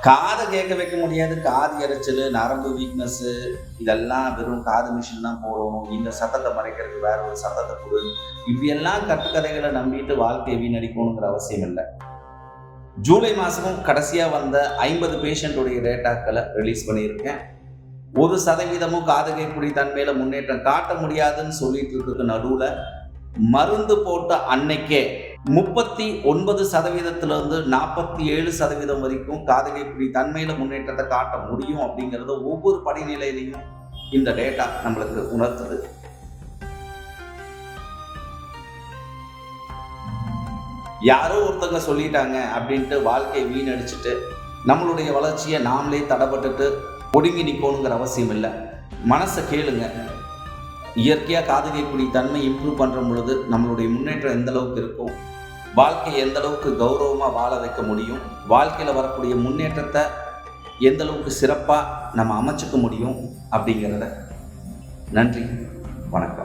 காதை கேட்க வைக்க முடியாது. காது எரைச்சல், நரம்பு வீக்னஸ்ஸு, இதெல்லாம் வெறும் காது மிஷின் தான் போடணும், இந்த சத்தத்தை மறைக்கிறதுக்கு வேற ஒரு சத்தத்தை கொடு, இப்படியெல்லாம் கட்டுக்கதைகளை நம்பிட்டு வாழ்க்கையை வீணடிக்கணுங்கிற அவசியம் இல்லை. ஜூலை மாதமும் கடைசியாக வந்த 50 பேஷண்ட்டுடைய டேட்டாக்களை ரிலீஸ் பண்ணியிருக்கேன். 1% காது கேட்கக்கூடிய தன்மையில் முன்னேற்றம் காட்ட முடியாதுன்னு சொல்லிட்டு இருக்கிறதுக்கு நடுவில் மருந்து போட்ட அன்னைக்கே 39%லிருந்து 47% வரைக்கும் காது கேட்கக்கூடிய தன்மையில் முன்னேற்றத்தை காட்ட முடியும் அப்படிங்கிறத ஒவ்வொரு படிநிலையிலையும் இந்த டேட்டா நம்மளுக்கு உணர்த்துது. யாரோ ஒருத்தங்க சொல்லிட்டாங்க அப்படின்ட்டு வாழ்க்கையை வீணடிச்சுட்டு நம்மளுடைய வளர்ச்சியை நாமளே தடைப்பட்டுட்டு ஒடுங்கி நிற்கணுங்கிற அவசியம் இல்லை. மனசை கேளுங்க. இயற்கையாக காது கேட்கக்கூடிய தன்மை இம்ப்ரூவ் பண்ணுற பொழுது நம்மளுடைய முன்னேற்றம் எந்த அளவுக்கு இருக்கும், வாழ்க்கையை எந்த அளவுக்கு கௌரவமாக வாழ வைக்க முடியும், வாழ்க்கையில் வரக்கூடிய முன்னேற்றத்தை எந்த அளவுக்கு சிறப்பாக நம்ம அமைச்சுக்க முடியும் அப்படிங்கிறத. நன்றி, வணக்கம்.